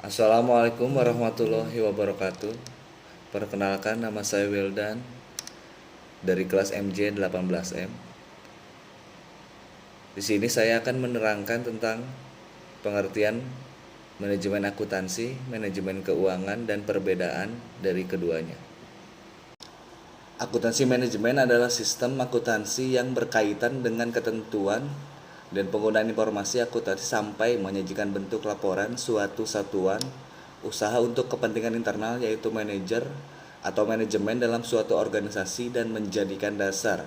Assalamualaikum warahmatullahi wabarakatuh. Perkenalkan, nama saya Wildan dari kelas MJ 18M. Di sini saya akan menerangkan tentang pengertian manajemen akuntansi, manajemen keuangan, dan perbedaan dari keduanya. Akuntansi manajemen adalah sistem akuntansi yang berkaitan dengan ketentuan dan penggunaan informasi akuntansi sampai menyajikan bentuk laporan suatu satuan usaha untuk kepentingan internal, yaitu manajer atau manajemen dalam suatu organisasi, dan menjadikan dasar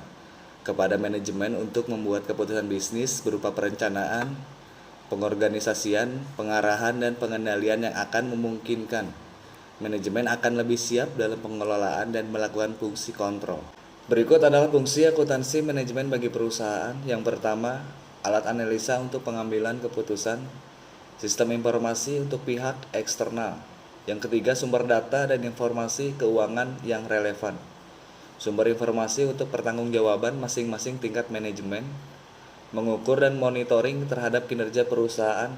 kepada manajemen untuk membuat keputusan bisnis berupa perencanaan, pengorganisasian, pengarahan, dan pengendalian yang akan memungkinkan manajemen akan lebih siap dalam pengelolaan dan melakukan fungsi kontrol. Berikut adalah fungsi akuntansi manajemen bagi perusahaan. Yang pertama, alat analisa untuk pengambilan keputusan, sistem informasi untuk pihak eksternal. Yang ketiga, sumber data dan informasi keuangan yang relevan, sumber informasi untuk pertanggungjawaban masing-masing tingkat manajemen, mengukur dan monitoring terhadap kinerja perusahaan,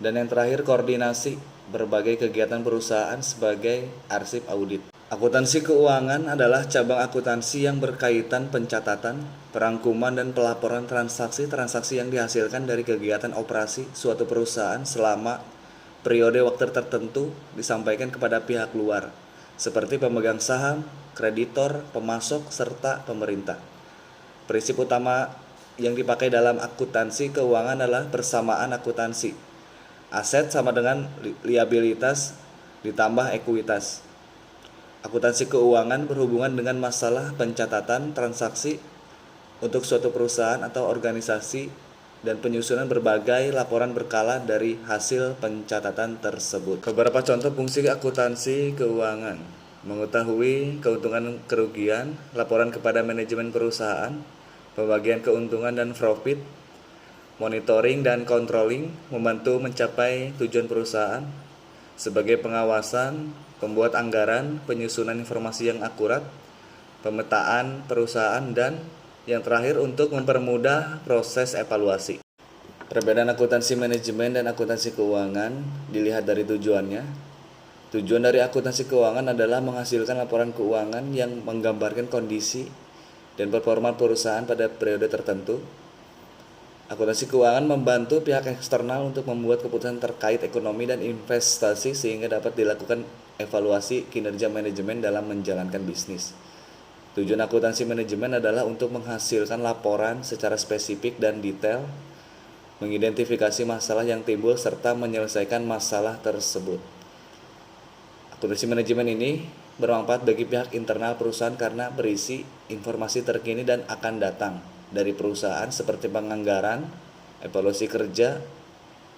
dan yang terakhir, koordinasi berbagai kegiatan perusahaan sebagai arsip audit. Akuntansi keuangan adalah cabang akuntansi yang berkaitan pencatatan, perangkuman, dan pelaporan transaksi-transaksi yang dihasilkan dari kegiatan operasi suatu perusahaan selama periode waktu tertentu disampaikan kepada pihak luar, seperti pemegang saham, kreditor, pemasok, serta pemerintah. Prinsip utama yang dipakai dalam akuntansi keuangan adalah persamaan akuntansi. Aset sama dengan liabilitas ditambah ekuitas. Akuntansi keuangan berhubungan dengan masalah pencatatan transaksi untuk suatu perusahaan atau organisasi dan penyusunan berbagai laporan berkala dari hasil pencatatan tersebut. Beberapa contoh fungsi akuntansi keuangan: mengetahui keuntungan kerugian, laporan kepada manajemen perusahaan, pembagian keuntungan dan profit, monitoring dan controlling, membantu mencapai tujuan perusahaan, sebagai pengawasan, pembuat anggaran, penyusunan informasi yang akurat, pemetaan perusahaan, dan yang terakhir untuk mempermudah proses evaluasi. Perbedaan akuntansi manajemen dan akuntansi keuangan dilihat dari tujuannya. Tujuan dari akuntansi keuangan adalah menghasilkan laporan keuangan yang menggambarkan kondisi dan performa perusahaan pada periode tertentu. Akuntansi keuangan membantu pihak eksternal untuk membuat keputusan terkait ekonomi dan investasi sehingga dapat dilakukan evaluasi kinerja manajemen dalam menjalankan bisnis. Tujuan akuntansi manajemen adalah untuk menghasilkan laporan secara spesifik dan detail, mengidentifikasi masalah yang timbul, serta menyelesaikan masalah tersebut. Akuntansi manajemen ini bermanfaat bagi pihak internal perusahaan karena berisi informasi terkini dan akan datang dari perusahaan seperti penganggaran, evaluasi kerja,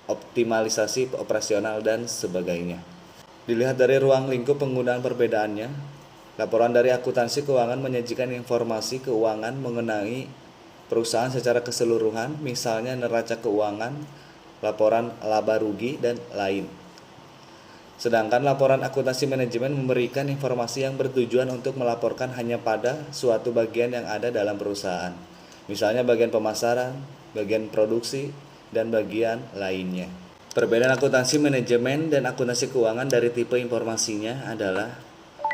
optimalisasi operasional, dan sebagainya. Dilihat dari ruang lingkup penggunaan perbedaannya, laporan dari akuntansi keuangan menyajikan informasi keuangan mengenai perusahaan secara keseluruhan, misalnya neraca keuangan, laporan laba rugi, dan lain. Sedangkan laporan akuntansi manajemen memberikan informasi yang bertujuan untuk melaporkan hanya pada suatu bagian yang ada dalam perusahaan, misalnya bagian pemasaran, bagian produksi, dan bagian lainnya. Perbedaan akuntansi manajemen dan akuntansi keuangan dari tipe informasinya adalah: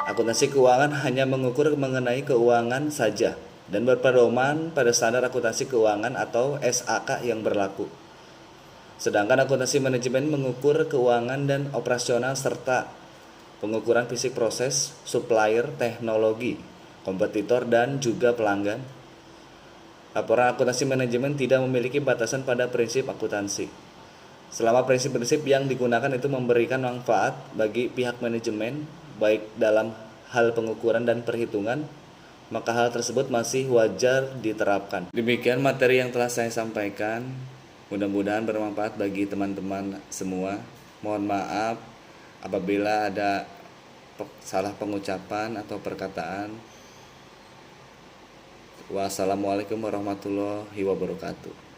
akuntansi keuangan hanya mengukur mengenai keuangan saja dan berpedoman pada standar akuntansi keuangan atau SAK yang berlaku. Sedangkan akuntansi manajemen mengukur keuangan dan operasional serta pengukuran fisik proses, supplier, teknologi, kompetitor, dan juga pelanggan. Laporan akuntansi manajemen tidak memiliki batasan pada prinsip akuntansi. Selama prinsip-prinsip yang digunakan itu memberikan manfaat bagi pihak manajemen, baik dalam hal pengukuran dan perhitungan, maka hal tersebut masih wajar diterapkan. Demikian materi yang telah saya sampaikan. Mudah-mudahan bermanfaat bagi teman-teman semua. Mohon maaf apabila ada salah pengucapan atau perkataan. Wassalamualaikum warahmatullahi wabarakatuh.